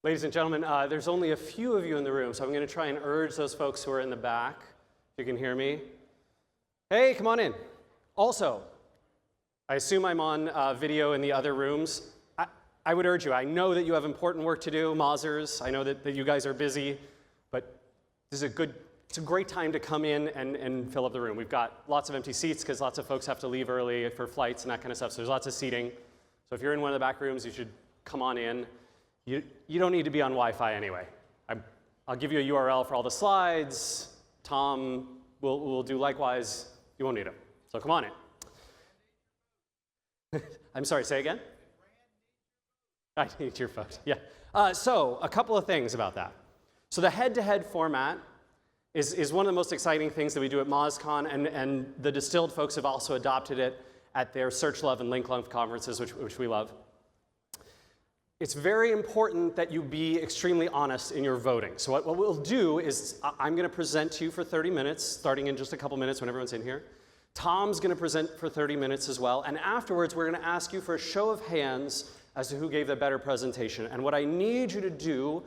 Ladies and gentlemen, there's only a few of you in the room, so I'm going to try and urge those folks who are in the back, if you can hear me. Hey, come on in. Also, I assume I'm on video in the other rooms. I would urge you, I know that you have important work to do, Mozzers. I know that you guys are busy, but this is it's a great time to come in and fill up the room. We've got lots of empty seats because lots of folks have to leave early for flights and that kind of stuff, so there's lots of seating. So if you're in one of the back rooms, you should come on in. You don't need to be on Wi-Fi anyway. I'll give you a URL for all the slides. Tom will do likewise. You won't need them. So come on in. I'm sorry, say again? I need your vote, yeah. So a couple of things about that. So the head-to-head format is one of the most exciting things that we do at MozCon, and the Distilled folks have also adopted it at their Search Love and Link Love conferences, which we love. It's very important that you be extremely honest in your voting. So what we'll do is I'm going to present to you for 30 minutes, starting in just a couple minutes when everyone's in here. Tom's going to present for 30 minutes as well. And afterwards, we're going to ask you for a show of hands as to who gave the better presentation. And what I need you to do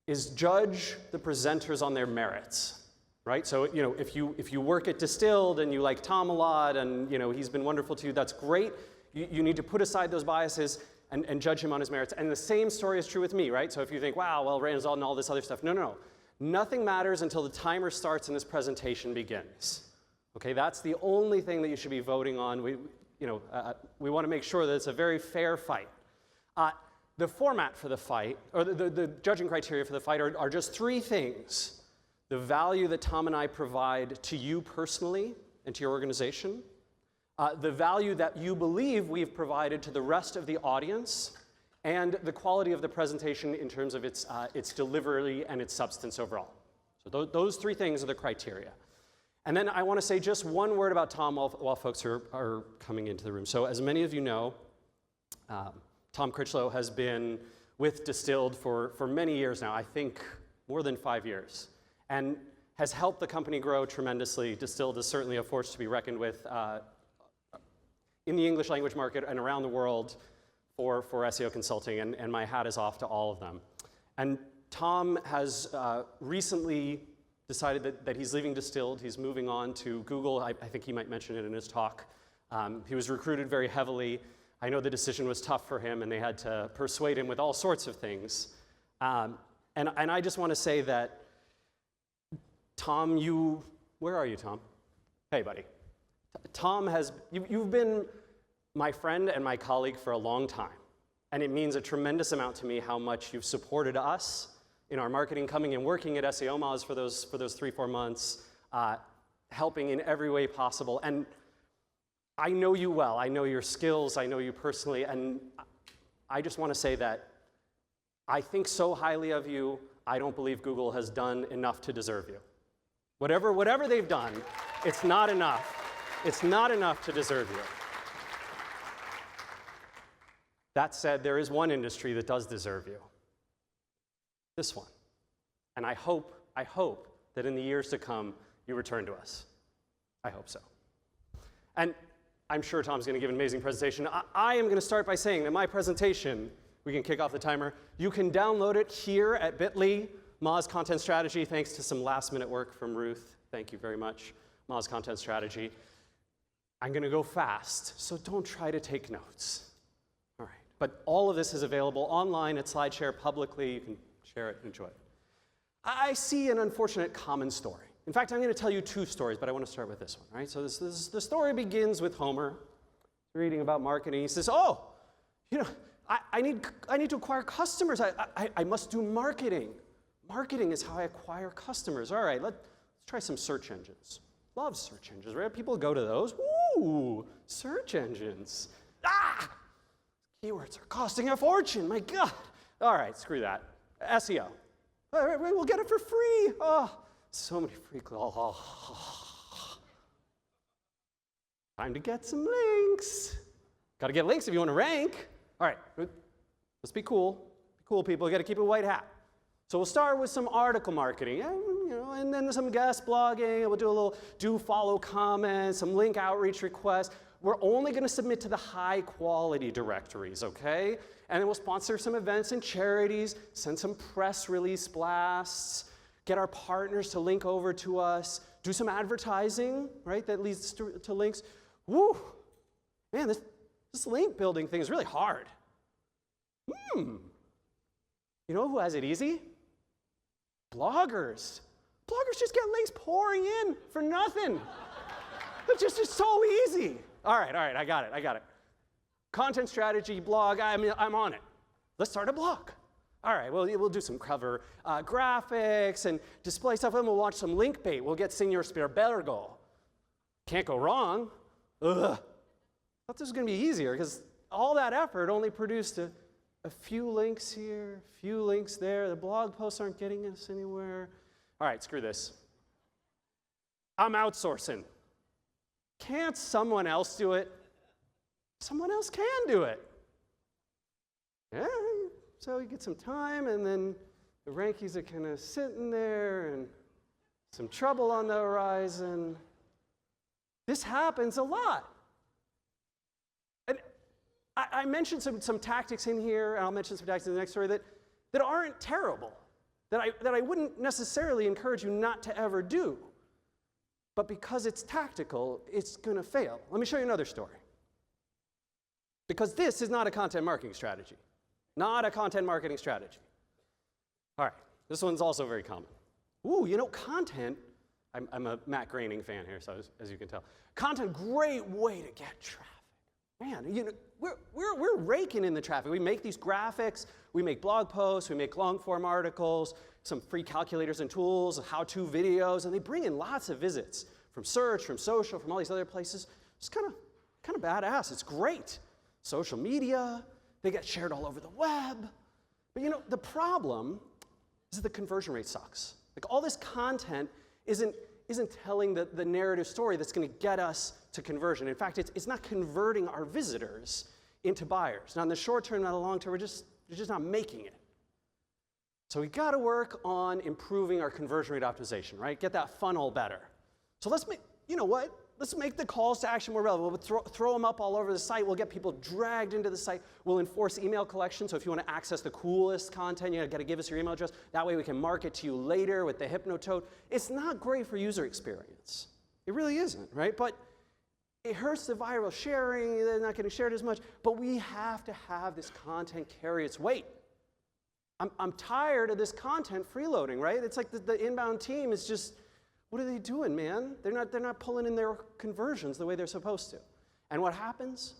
is judge the presenters on their merits. Right? So if you work at Distilled and you like Tom a lot and he's been wonderful to you, that's great. You need to put aside those biases and judge him on his merits. And the same story is true with me, right? So if you think, wow, well, Rand's and all this other stuff. No. Nothing matters until the timer starts and this presentation begins. Okay, that's the only thing that you should be voting on. We want to make sure that it's a very fair fight. The format for the fight, or the judging criteria for the fight are just three things. The value that Tom and I provide to you personally and to your organization, the value that you believe we've provided to the rest of the audience, and the quality of the presentation in terms of its delivery and its substance overall. So those three things are the criteria. And then I want to say just one word about Tom while folks are coming into the room. So as many of you know, Tom Critchlow has been with Distilled for many years now, I think more than 5 years, and has helped the company grow tremendously. Distilled is certainly a force to be reckoned with in the English language market and around the world for SEO consulting, and my hat is off to all of them. And Tom has recently decided that he's leaving Distilled. He's moving on to Google. I think he might mention it in his talk. He was recruited very heavily. I know the decision was tough for him, and they had to persuade him with all sorts of things. And I just want to say that, Tom, where are you, Tom? Hey, buddy. Tom you've been my friend and my colleague for a long time, and it means a tremendous amount to me how much you've supported us in our marketing, coming and working at SEO Moz for those 3-4 months, helping in every way possible. And I know you well, I know your skills, I know you personally, and I just want to say that I think so highly of you, I don't believe Google has done enough to deserve you. Whatever they've done, it's not enough. It's not enough to deserve you. That said, there is one industry that does deserve you. This one. And I hope that in the years to come, you return to us. I hope so. And I'm sure Tom's going to give an amazing presentation. I am going to start by saying that my presentation, we can kick off the timer, you can download it here at bit.ly, Moz Content Strategy, thanks to some last-minute work from Ruth. Thank you very much, Moz Content Strategy. I'm going to go fast, so don't try to take notes. All right. But all of this is available online at SlideShare publicly. You can share it and enjoy it. I see an unfortunate common story. In fact, I'm going to tell you two stories, but I want to start with this one. Right? So the story begins with Homer reading about marketing. He says, oh, I need to acquire customers. I must do marketing. Marketing is how I acquire customers. All right, let's try some search engines. Love search engines, right? People go to those. Ooh, search engines. Ah! Keywords are costing a fortune, my God. All right, screw that. SEO. All right, we'll get it for free. Oh, so many free calls. Time to get some links. Got to get links if you want to rank. All right, let's be cool. Be cool, people. You got to keep a white hat. So we'll start with some article marketing, and then some guest blogging. We'll do a little do follow comments, some link outreach requests. we're only going to submit to the high quality directories, okay? And then we'll sponsor some events and charities, send some press release blasts, get our partners to link over to us, do some advertising, right, that leads to links. Woo! Man, this link building thing is really hard. You know who has it easy? Bloggers. Bloggers just get links pouring in for nothing. It's just so easy. All right, I got it. Content strategy, blog, I'm on it. Let's start a blog. All right, well, we'll do some cover graphics and display stuff, and we'll launch some link bait. We'll get Senor Sperbergo. Can't go wrong. Ugh. I thought this was going to be easier, because all that effort only produced a few links here, a few links there. The blog posts aren't getting us anywhere. All right, screw this. I'm outsourcing. Can't someone else do it? Someone else can do it. Yeah, so you get some time, and then the rankies are kind of sitting there, and some trouble on the horizon. This happens a lot. And I mentioned some tactics in here, and I'll mention some tactics in the next story that aren't terrible, that I wouldn't necessarily encourage you not to ever do. But because it's tactical, it's going to fail. Let me show you another story. Because this is not a content marketing strategy. Not a content marketing strategy. All right, this one's also very common. Ooh, you know, content, I'm a Matt Groening fan here, so as you can tell. Content, great way to get traffic. Man, you know, we're raking in the traffic. We make these graphics, we make blog posts, we make long-form articles, some free calculators and tools, how-to videos, and they bring in lots of visits from search, from social, from all these other places. It's kind of badass. It's great. Social media, they get shared all over the web. But you know, the problem is that the conversion rate sucks. Like, all this content isn't telling the narrative story that's going to get us to conversion. In fact, it's not converting our visitors into buyers. Now, in the short term, not the long term, we're just not making it. So we got to work on improving our conversion rate optimization, right? Get that funnel better. So let's make, you know what? Let's make the calls to action more relevant. We'll throw them up all over the site. We'll get people dragged into the site. We'll enforce email collection. So if you want to access the coolest content, you got to give us your email address. That way we can market to you later with the Hypnotoad. It's not great for user experience. It really isn't, right? But it hurts the viral sharing. They're not getting shared as much. But we have to have this content carry its weight. I'm tired of this content freeloading, right? It's like the inbound team is just, what are they doing, man? They're not pulling in their conversions the way they're supposed to. And what happens?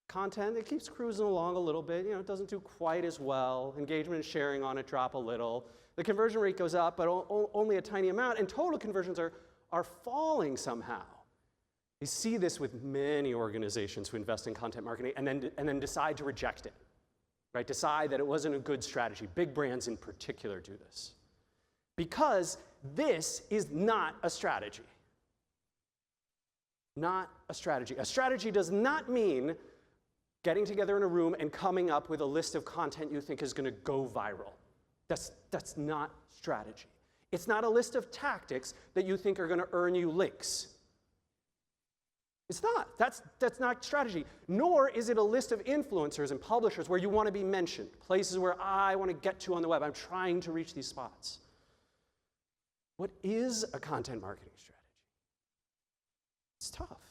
Content, it keeps cruising along a little bit. You know, it doesn't do quite as well. Engagement and sharing on it drop a little. The conversion rate goes up, but only a tiny amount. And total conversions are falling somehow. You see this with many organizations who invest in content marketing and then decide to reject it. Right? Decide that it wasn't a good strategy. Big brands in particular do this. Because this is not a strategy. Not a strategy. A strategy does not mean getting together in a room and coming up with a list of content you think is going to go viral. That's not strategy. It's not a list of tactics that you think are going to earn you links. It's not. That's not strategy. Nor is it a list of influencers and publishers where you want to be mentioned, places where I want to get to on the web. I'm trying to reach these spots. What is a content marketing strategy? It's tough.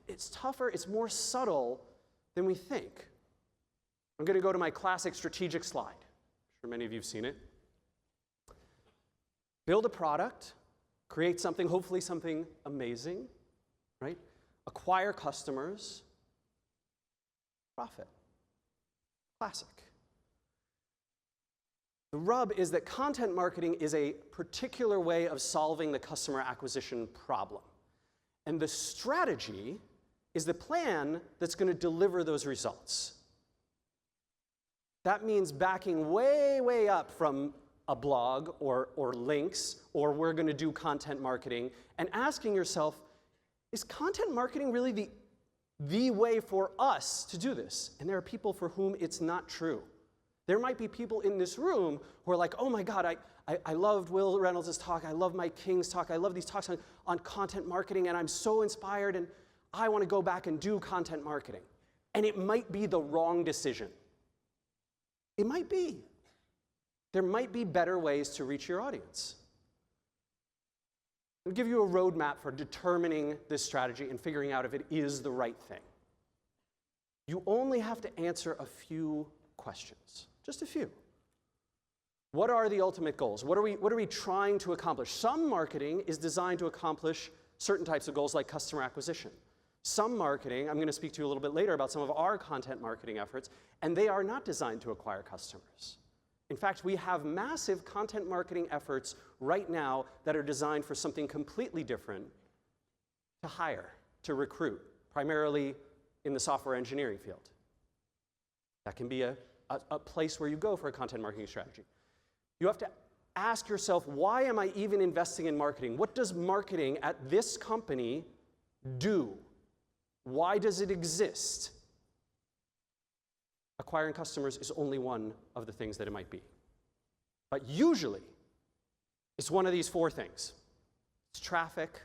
It's tougher. It's more subtle than we think. I'm going to go to my classic strategic slide. I'm sure many of you have seen it. Build a product, create something, hopefully something amazing, right? Acquire customers, profit. Classic. The rub is that content marketing is a particular way of solving the customer acquisition problem. And the strategy is the plan that's going to deliver those results. That means backing way, way up from a blog or links, or we're going to do content marketing, and asking yourself, is content marketing really the way for us to do this? And there are people for whom it's not true. There might be people in this room who are like, oh my God, I loved Will Reynolds' talk, I love Mike King's talk, I love these talks on content marketing, and I'm so inspired, and I want to go back and do content marketing. And it might be the wrong decision. It might be. There might be better ways to reach your audience. I'll give you a roadmap for determining this strategy and figuring out if it is the right thing. You only have to answer a few questions, just a few. What are the ultimate goals? What are we trying to accomplish? Some marketing is designed to accomplish certain types of goals like customer acquisition. Some marketing, I'm going to speak to you a little bit later about some of our content marketing efforts, and they are not designed to acquire customers. In fact, we have massive content marketing efforts right now that are designed for something completely different: to hire, to recruit, primarily in the software engineering field. That can be a place where you go for a content marketing strategy. You have to ask yourself, why am I even investing in marketing? What does marketing at this company do? Why does it exist? Acquiring customers is only one of the things that it might be. But usually, it's one of these four things. It's traffic,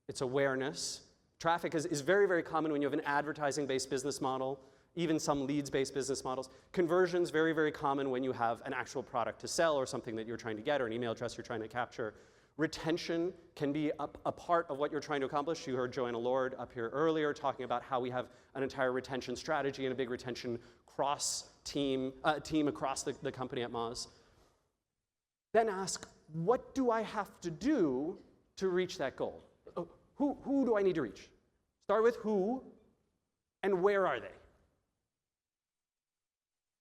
it's awareness. Traffic is very, very common when you have an advertising-based business model, even some leads-based business models. Conversion's very, very common when you have an actual product to sell or something that you're trying to get or an email address you're trying to capture. Retention can be a part of what you're trying to accomplish. You heard Joanna Lord up here earlier talking about how we have an entire retention strategy and a big retention team across the company at Moz. Then ask, what do I have to do to reach that goal? Who do I need to reach? Start with who, and where are they?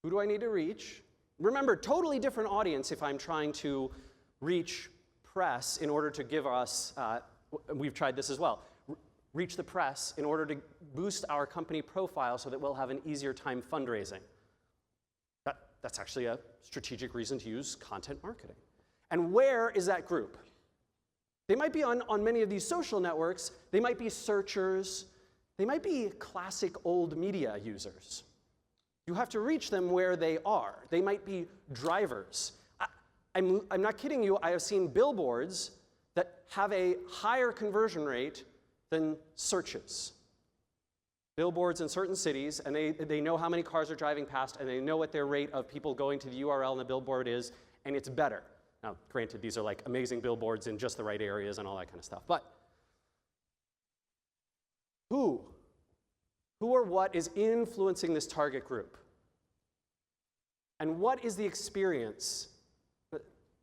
Who do I need to reach? Remember, totally different audience if I'm trying to reach press in order to give us, we've tried this as well, reach the press in order to boost our company profile so that we'll have an easier time fundraising. That's actually a strategic reason to use content marketing. And where is that group? They might be on many of these social networks. They might be searchers. They might be classic old media users. You have to reach them where they are. They might be drivers. I'm not kidding you. I have seen billboards that have a higher conversion rate than searches. Billboards in certain cities, and they know how many cars are driving past, and they know what their rate of people going to the URL in the billboard is, and it's better. Now, granted, these are like amazing billboards in just the right areas and all that kind of stuff. But who or what is influencing this target group? And what is the experience,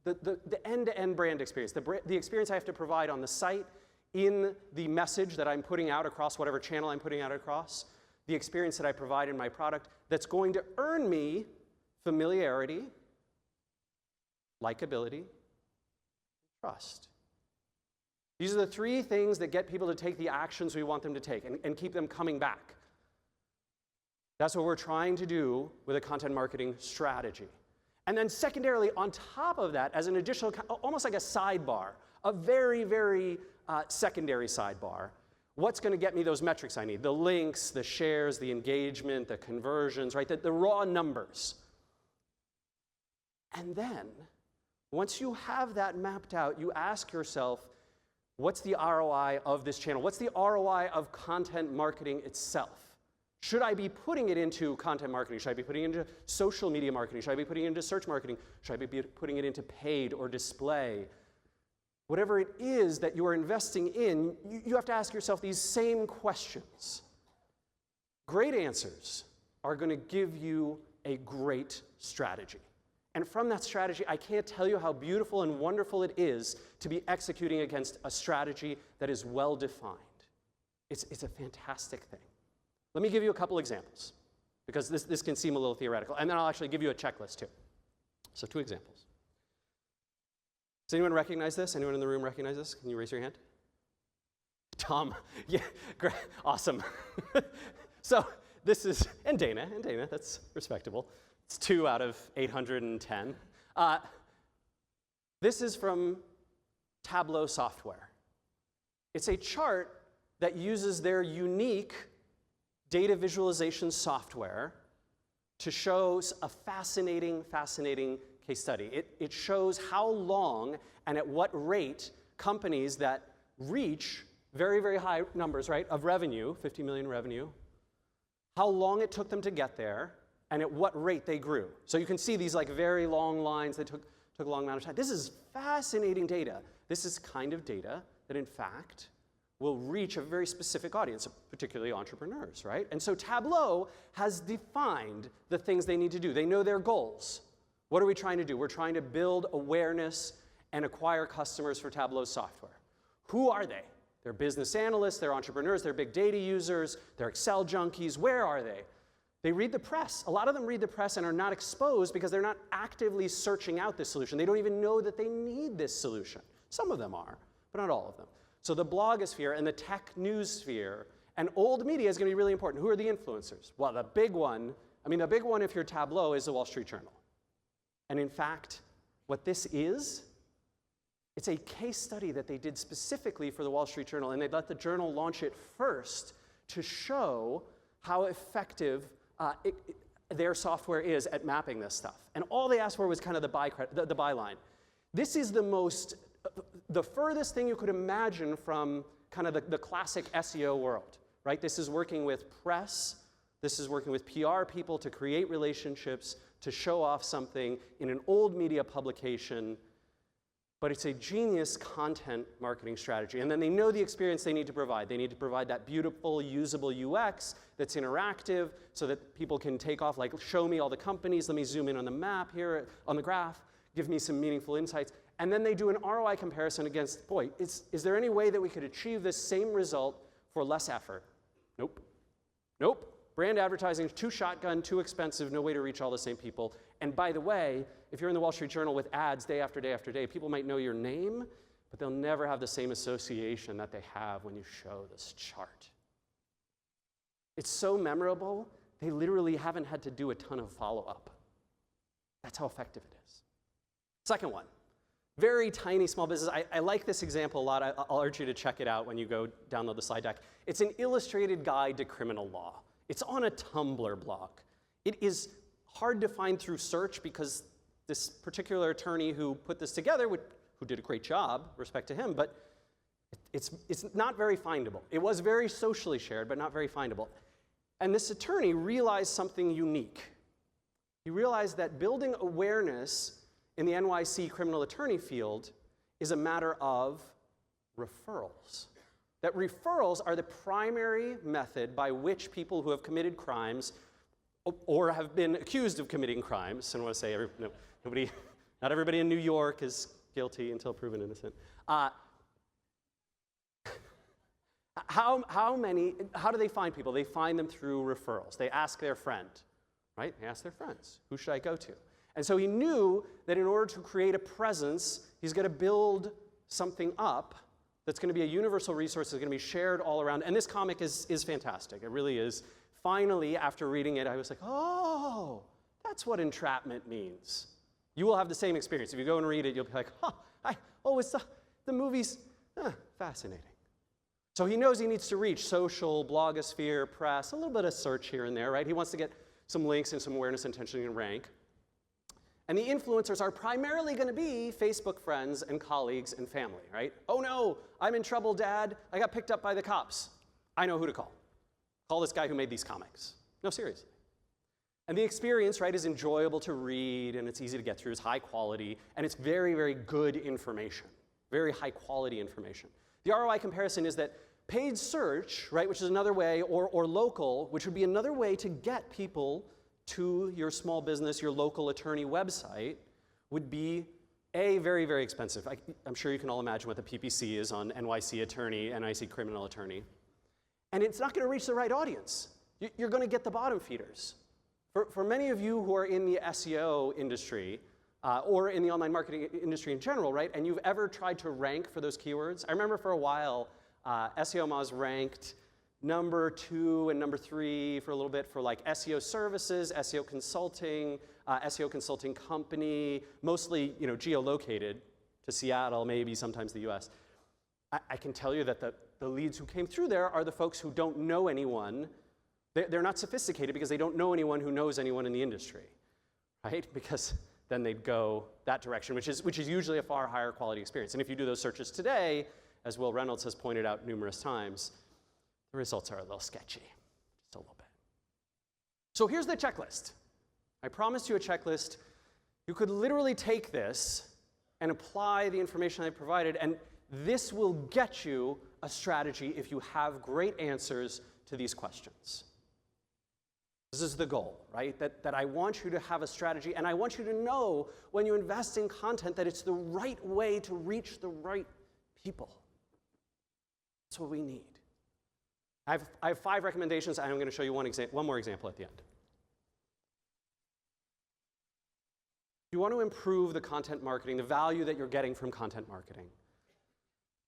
the end-to-end brand experience, the experience I have to provide on the site, in the message that I'm putting out across whatever channel I'm putting out across, the experience that I provide in my product that's going to earn me familiarity, likability, trust. These are the three things that get people to take the actions we want them to take and keep them coming back. That's what we're trying to do with a content marketing strategy. And then secondarily, on top of that, as an additional, almost like a sidebar, a very, very secondary sidebar, what's going to get me those metrics I need? The links, the shares, the engagement, the conversions, right? The raw numbers. And then, once you have that mapped out, you ask yourself, what's the ROI of this channel? What's the ROI of content marketing itself? Should I be putting it into content marketing? Should I be putting it into social media marketing? Should I be putting it into search marketing? Should I be putting it into paid or display? Whatever it is that you are investing in, you have to ask yourself these same questions. Great answers are going to give you a great strategy. And from that strategy, I can't tell you how beautiful and wonderful it is to be executing against a strategy that is well-defined. It's a fantastic thing. Let me give you a couple examples, because this can seem a little theoretical, and then I'll actually give you a checklist too. So 2 examples. Does anyone recognize this? Anyone in the room recognize this? Can you raise your hand? Tom, yeah, great, awesome. So this is, and Dana, that's respectable. It's 2 out of 810. This is from Tableau software. It's a chart that uses their unique data visualization software to show a fascinating case study. It shows how long and at what rate companies that reach very, very high numbers, right, of revenue, 50 million revenue, how long it took them to get there, and at what rate they grew. So you can see these like very long lines that took a long amount of time. This is fascinating data. This is kind of data that, in fact, will reach a very specific audience, particularly entrepreneurs, right? And so Tableau has defined the things they need to do. They know their goals. What are we trying to do? We're trying to build awareness and acquire customers for Tableau software. Who are they? They're business analysts, they're entrepreneurs, they're big data users, they're Excel junkies. Where are they? They read the press. A lot of them read the press and are not exposed because they're not actively searching out this solution. They don't even know that they need this solution. Some of them are, but not all of them. So the blogosphere and the tech news sphere and old media is going to be really important. Who are the influencers? Well, the big one if you're Tableau is the Wall Street Journal. And in fact, what this is, it's a case study that they did specifically for the Wall Street Journal, and they let the journal launch it first to show how effective their software is at mapping this stuff. And all they asked for was kind of the byline. This is the furthest thing you could imagine from kind of the classic SEO world, right? This is working with press, this is working with PR people to create relationships, to show off something in an old media publication, but it's a genius content marketing strategy. And then they know the experience they need to provide. They need to provide that beautiful, usable UX that's interactive so that people can take off, like, show me all the companies, let me zoom in on the map here, on the graph, give me some meaningful insights. And then they do an ROI comparison against, boy, is there any way that we could achieve this same result for less effort? Nope. Nope. Brand advertising is too shotgun, too expensive, no way to reach all the same people. And by the way, if you're in the Wall Street Journal with ads day after day after day, people might know your name, but they'll never have the same association that they have when you show this chart. It's so memorable, they literally haven't had to do a ton of follow-up. That's how effective it is. Second one, very tiny small business. I like this example a lot. I'll urge you to check it out when you go download the slide deck. It's an illustrated guide to criminal law. It's on a Tumblr blog. It is hard to find through search because this particular attorney who put this together, who did a great job, respect to him, but it's not very findable. It was very socially shared, but not very findable. And this attorney realized something unique. He realized that building awareness in the NYC criminal attorney field is a matter of referrals. That referrals are the primary method by which people who have committed crimes or have been accused of committing crimes, and I want to say not everybody in New York is guilty until proven innocent. How do they find people? They find them through referrals. They ask their friend, right? They ask their friends, who should I go to? And so he knew that in order to create a presence, he's going to build something up that's going to be a universal resource that's going to be shared all around. And this comic is fantastic. It really is. Finally, after reading it, I was like, oh, that's what entrapment means. You will have the same experience. If you go and read it, you'll be like, it's the movie's fascinating. So he knows he needs to reach social, blogosphere, press, a little bit of search here and there, right? He wants to get some links and some awareness, intention, and rank. And the influencers are primarily going to be Facebook friends and colleagues and family, right? Oh no, I'm in trouble, Dad. I got picked up by the cops. I know who to call. Call this guy who made these comics. No, seriously. And the experience, right, is enjoyable to read, and it's easy to get through, it's high quality, and it's very, very good information, very high quality information. The ROI comparison is that paid search, right, which is another way, or local, which would be another way to get people to your small business, your local attorney website, would be very, very expensive. I'm sure you can all imagine what the PPC is on NYC attorney, NYC criminal attorney. And it's not going to reach the right audience. You're going to get the bottom feeders. For many of you who are in the SEO industry, or in the online marketing industry in general, right, and you've ever tried to rank for those keywords, I remember for a while, SEO Moz ranked number 2 and number 3 for a little bit for like SEO services, SEO consulting company, mostly geolocated to Seattle, maybe sometimes the US. I can tell you that the leads who came through there are the folks who don't know anyone. They're not sophisticated because they don't know anyone who knows anyone in the industry, right? Because then they'd go that direction, which is usually a far higher quality experience. And if you do those searches today, as Will Reynolds has pointed out numerous times, the results are a little sketchy, just a little bit. So here's the checklist. I promised you a checklist. You could literally take this and apply the information I provided, and this will get you a strategy if you have great answers to these questions. This is the goal, right? That I want you to have a strategy, and I want you to know when you invest in content that it's the right way to reach the right people. That's what we need. I have 5 recommendations, and I'm going to show you one more example at the end. If you want to improve the content marketing, the value that you're getting from content marketing,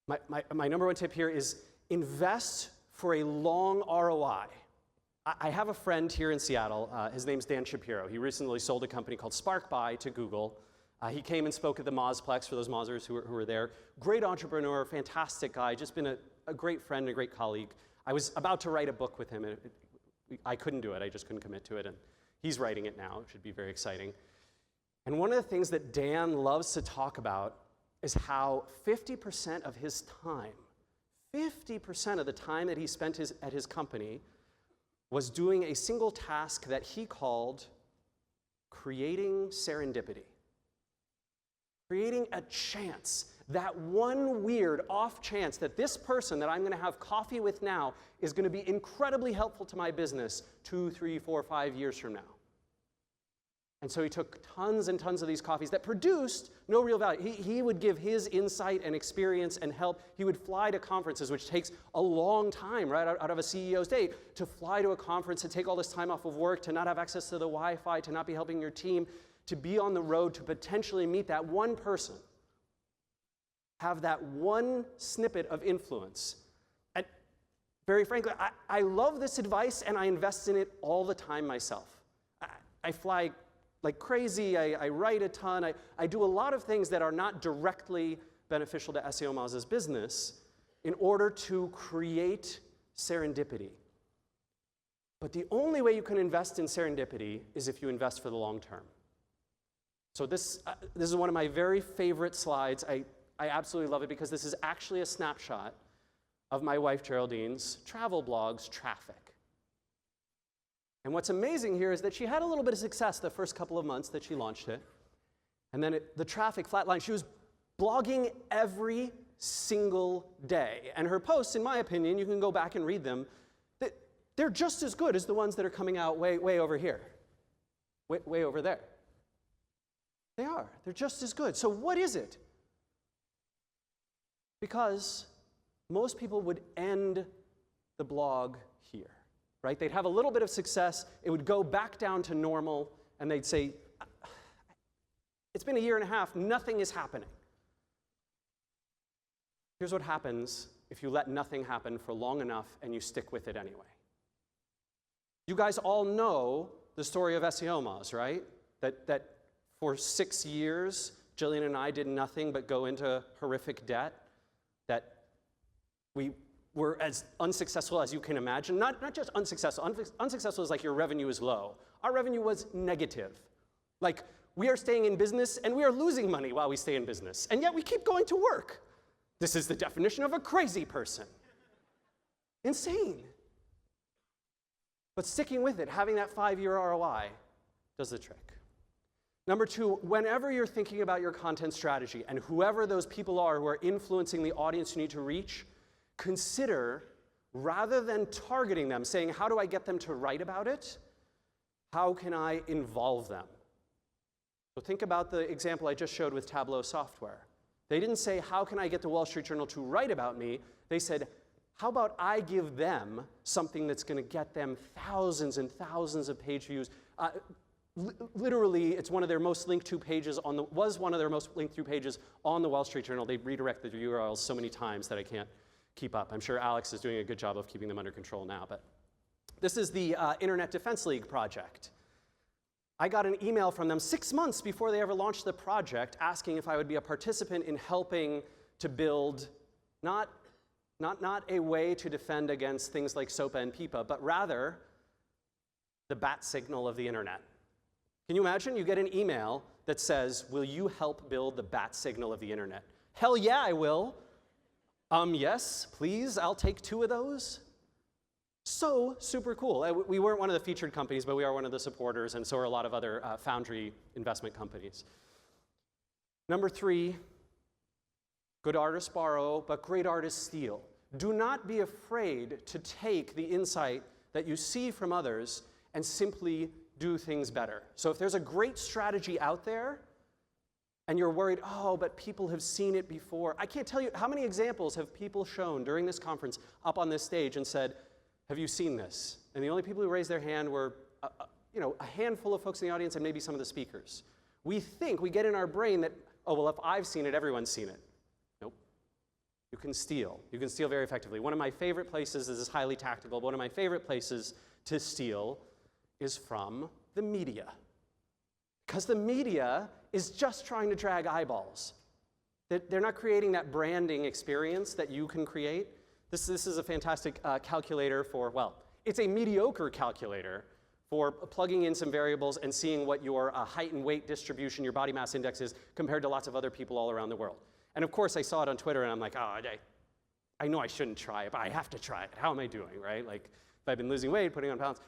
my number 1 tip here is invest for a long ROI. I have a friend here in Seattle. His name's Dan Shapiro. He recently sold a company called SparkBuy to Google. He came and spoke at the MozPlex for those Mozzers who were there. Great entrepreneur, fantastic guy, just been a great friend, a great colleague. I was about to write a book with him, and I couldn't do it. I just couldn't commit to it, and he's writing it now. It should be very exciting. And one of the things that Dan loves to talk about is how 50% of his time, 50% of the time that he spent at his company was doing a single task that he called creating serendipity. Creating a chance, that one weird off chance that this person that I'm going to have coffee with now is going to be incredibly helpful to my business 2, 3, 4, 5 years from now. And so he took tons and tons of these coffees that produced no real value. He would give his insight and experience and help. He would fly to conferences, which takes a long time, right, out of a CEO's day, to fly to a conference, to take all this time off of work, to not have access to the Wi-Fi, to not be helping your team, to be on the road, to potentially meet that one person, have that one snippet of influence. And very frankly, I love this advice, and I invest in it all the time myself. I fly like crazy, I write a ton, I do a lot of things that are not directly beneficial to SEO Moz's business in order to create serendipity. But the only way you can invest in serendipity is if you invest for the long term. So this is one of my very favorite slides. I absolutely love it because this is actually a snapshot of my wife Geraldine's travel blog's traffic. And what's amazing here is that she had a little bit of success the first couple of months that she launched it. And then the traffic flatlined. She was blogging every single day. And her posts, in my opinion, you can go back and read them, they're just as good as the ones that are coming out way over here, way over there. They are. They're just as good. So what is it? Because most people would end the blog here. Right? They'd have a little bit of success, it would go back down to normal, and they'd say, it's been a year and a half, nothing is happening. Here's what happens if you let nothing happen for long enough and you stick with it anyway. You guys all know the story of SEO Moz, right? That for 6 years, Jillian and I did nothing but go into horrific debt, that we were as unsuccessful as you can imagine. Not just unsuccessful. Unsuccessful is like your revenue is low. Our revenue was negative. Like, we are staying in business and we are losing money while we stay in business. And yet we keep going to work. This is the definition of a crazy person. Insane. But sticking with it, having that 5-year ROI, does the trick. Number 2, whenever you're thinking about your content strategy and whoever those people are who are influencing the audience you need to reach, consider, rather than targeting them, saying, how do I get them to write about it? How can I involve them? So think about the example I just showed with Tableau software. They didn't say, how can I get the Wall Street Journal to write about me? They said, how about I give them something that's going to get them thousands and thousands of page views? Literally, it's one of their most linked to pages was one of their most linked to pages on the Wall Street Journal. They redirect the URLs so many times that I can't keep up. I'm sure Alex is doing a good job of keeping them under control now. But this is the Internet Defense League project. I got an email from them 6 months before they ever launched the project asking if I would be a participant in helping to build not a way to defend against things like SOPA and PIPA, but rather the bat signal of the internet. Can you imagine? You get an email that says, will you help build the bat signal of the internet? Hell yeah, I will. Yes, please, I'll take 2 of those. So super cool. We weren't one of the featured companies, but we are one of the supporters, and so are a lot of other foundry investment companies. Number 3, good artists borrow, but great artists steal. Do not be afraid to take the insight that you see from others and simply do things better. So if there's a great strategy out there, and you're worried, oh, but people have seen it before. I can't tell you how many examples have people shown during this conference up on this stage and said, have you seen this? And the only people who raised their hand were a handful of folks in the audience and maybe some of the speakers. We get in our brain that, oh, well, if I've seen it, everyone's seen it. Nope. You can steal. You can steal very effectively. One of my favorite places, this is highly tactical, but one of my favorite places to steal is from the media. Because the media is just trying to drag eyeballs. They're not creating that branding experience that you can create. This is a fantastic calculator for, well, it's a mediocre calculator for plugging in some variables and seeing what your height and weight distribution, your body mass index is compared to lots of other people all around the world. And of course, I saw it on Twitter, and I'm like, oh, I know I shouldn't try it, but I have to try it. How am I doing, right? Like, if I've been losing weight, putting on pounds.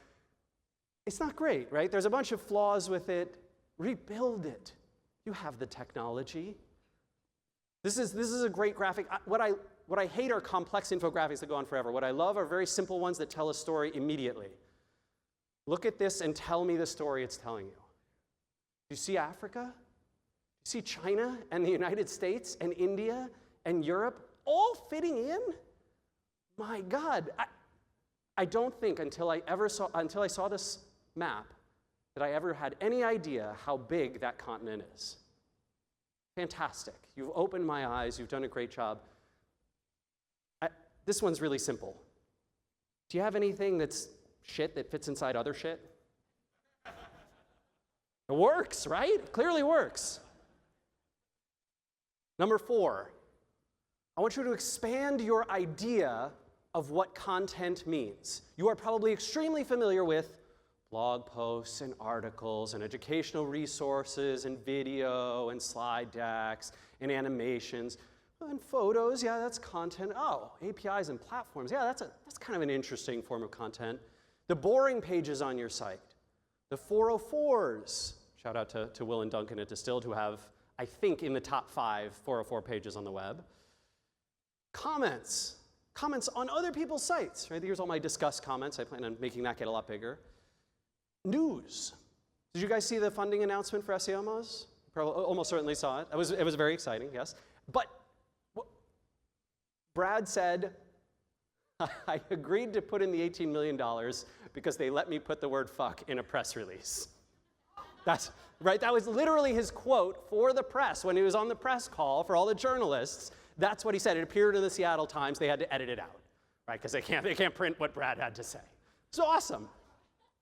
It's not great, right? There's a bunch of flaws with it. Rebuild it. You have the technology. This is a great graphic. What I hate are complex infographics that go on forever. What I love are very simple ones that tell a story immediately. Look at this and tell me the story it's telling you. Do you see Africa? Do you see China and the United States and India and Europe all fitting in? My God, I don't think until I saw this map that I ever had any idea how big that continent is. Fantastic. You've opened my eyes. You've done a great job. This one's really simple. Do you have anything that's shit that fits inside other shit? It works, right? It clearly works. Number 4, I want you to expand your idea of what content means. You are probably extremely familiar with blog posts and articles and educational resources and video and slide decks and animations and photos. Yeah, that's content. Oh, APIs and platforms. Yeah, that's kind of an interesting form of content. The boring pages on your site. The 404s. Shout out to Will and Duncan at Distilled, who have, I think, in the top 5 404 pages on the web. Comments on other people's sites. Right? Here's all my discuss comments. I plan on making that get a lot bigger. News. Did you guys see the funding announcement for SEO Moz? Probably, almost certainly saw it. It was very exciting, yes. But Brad said, I agreed to put in the $18 million because they let me put the word fuck in a press release. That's right. That was literally his quote for the press when he was on the press call for all the journalists. That's what he said. It appeared in the Seattle Times. They had to edit it out, right? Because they can't print what Brad had to say. It's awesome.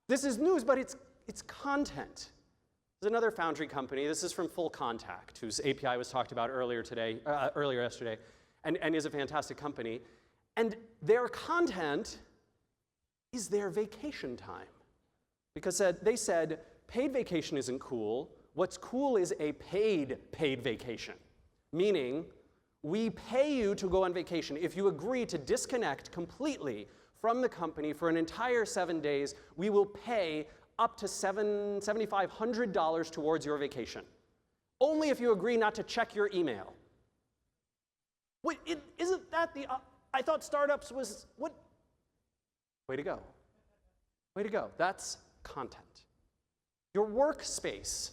This is news, but it's content. There's another foundry company. This is from Full Contact, whose API was talked about earlier yesterday, and is a fantastic company. And their content is their vacation time. Because they said, paid vacation isn't cool. What's cool is a paid vacation. Meaning, we pay you to go on vacation. If you agree to disconnect completely from the company for an entire 7 days, we will pay up to $7,500 towards your vacation. Only if you agree not to check your email. Wait, isn't that the... I thought startups was... What? Way to go. Way to go. That's content. Your workspace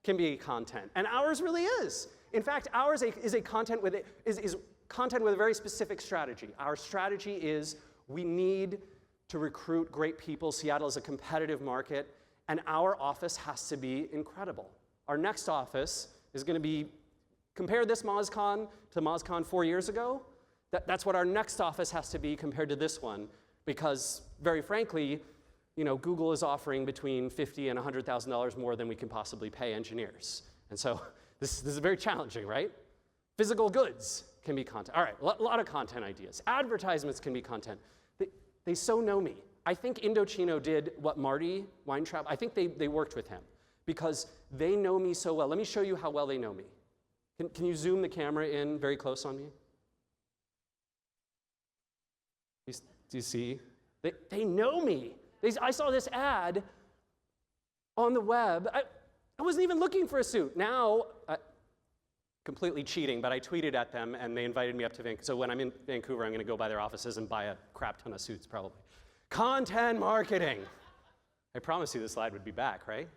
can be content, and ours really is. In fact, ours is content with a very specific strategy. Our strategy is we need to recruit great people. Seattle is a competitive market, and our office has to be incredible. Our next office is going to be, compare this MozCon to MozCon 4 years ago. That's what our next office has to be compared to this one, because very frankly, Google is offering between $50,000 and $100,000 more than we can possibly pay engineers. And so this is very challenging, right? Physical goods can be content. All right, a lot of content ideas. Advertisements can be content. They so know me. I think Indochino did what Marty Weintraub, I think they worked with him because they know me so well. Let me show you how well they know me. Can you zoom the camera in very close on me? Do you see? They know me. I saw this ad on the web. I wasn't even looking for a suit. Now, completely cheating, but I tweeted at them and they invited me up to Vancouver. So when I'm in Vancouver, I'm going to go by their offices and buy a crap ton of suits probably. Content marketing. I promised you this slide would be back, right?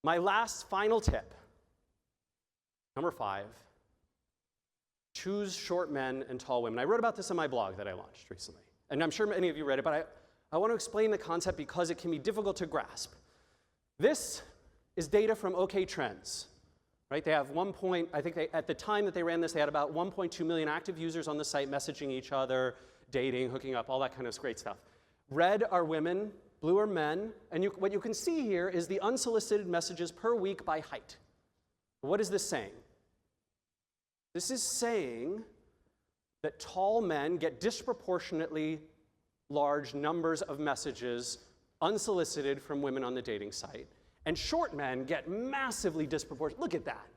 My last final tip, number 5, choose short men and tall women. I wrote about this on my blog that I launched recently. And I'm sure many of you read it, but I want to explain the concept because it can be difficult to grasp. This is data from OK Trends, right? They have at the time that they ran this, they had about 1.2 million active users on the site, messaging each other, dating, hooking up, all that kind of great stuff. Red are women, blue are men, and what you can see here is the unsolicited messages per week by height. What is this saying? This is saying that tall men get disproportionately large numbers of messages unsolicited from women on the dating site, and short men get massively disproportionate. Look at that.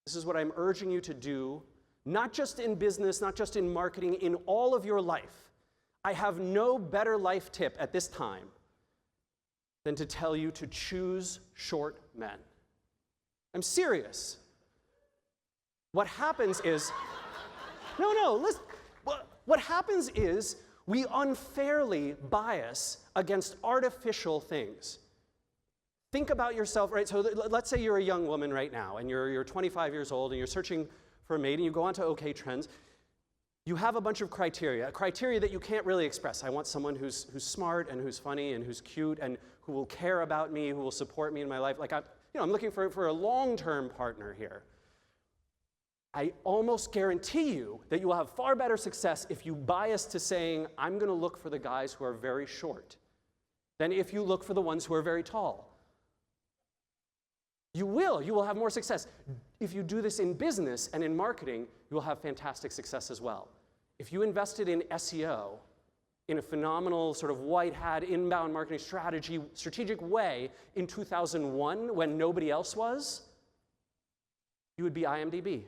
This is what I'm urging you to do, not just in business, not just in marketing, in all of your life. I have no better life tip at this time than to tell you to choose short men. I'm serious. What happens is, listen. What happens is we unfairly bias against artificial things. Think about yourself, right? So let's say you're a young woman right now and you're 25 years old and you're searching for a mate and you go onto OK Trends. You have a bunch of criteria that you can't really express. I want someone who's smart and who's funny and who's cute and who will care about me, who will support me in my life. Like I'm looking for a long-term partner here. I almost guarantee you that you will have far better success if you bias to saying, I'm going to look for the guys who are very short, than if you look for the ones who are very tall. You will have more success. If you do this in business and in marketing, you will have fantastic success as well. If you invested in SEO in a phenomenal sort of white hat inbound marketing strategic way in 2001 when nobody else was, you would be IMDb.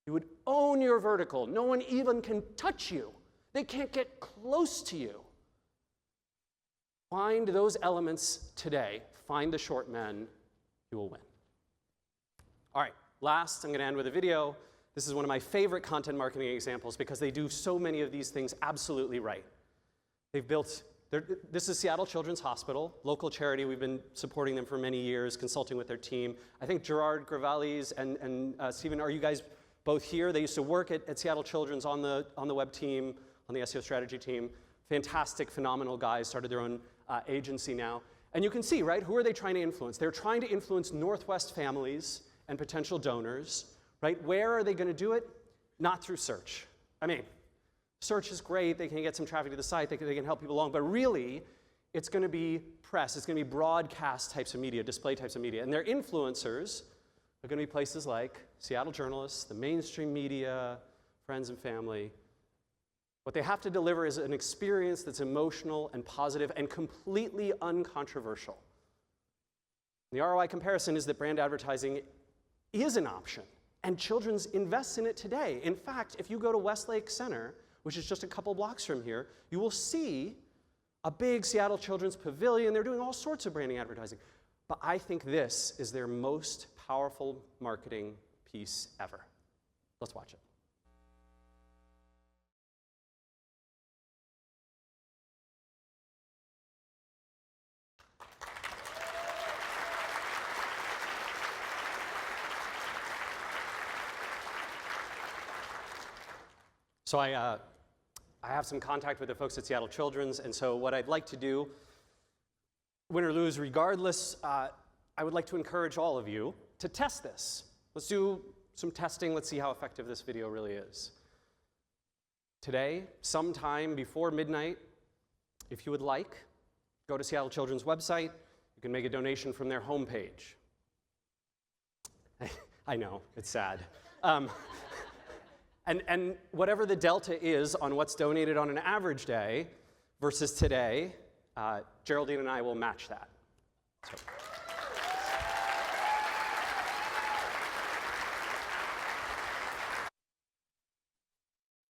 You would own your vertical. No one even can touch you. They can't get close to you. Find those elements today. Find the short men. You will win. All right, last, I'm going to end with a video. This is one of my favorite content marketing examples because they do so many of these things absolutely right. This is Seattle Children's Hospital, local charity. We've been supporting them for many years, consulting with their team. I think Gerard Gravalis and Stephen, are you guys both here? They used to work at Seattle Children's on the web team, on the SEO strategy team. Fantastic, phenomenal guys, started their own agency now. And you can see, right, who are they trying to influence? They're trying to influence Northwest families and potential donors, right? Where are they going to do it? Not through search. I mean, search is great. They can get some traffic to the site. They can help people along. But really, it's going to be press. It's going to be broadcast types of media, display types of media. And their influencers are going to be places like Seattle journalists, the mainstream media, friends and family. What they have to deliver is an experience that's emotional and positive and completely uncontroversial. The ROI comparison is that brand advertising is an option, and Children's invests in it today. In fact, if you go to Westlake Center, which is just a couple blocks from here, you will see a big Seattle Children's pavilion. They're doing all sorts of branding advertising. But I think this is their most powerful marketing piece ever. Let's watch it. So I have some contact with the folks at Seattle Children's, and so what I'd like to do, win or lose regardless, I would like to encourage all of you to test this. Let's do some testing. Let's see how effective this video really is. Today, sometime before midnight, if you would like, go to Seattle Children's website. You can make a donation from their homepage. I know, it's sad. And whatever the delta is on what's donated on an average day versus today, Geraldine and I will match that. So.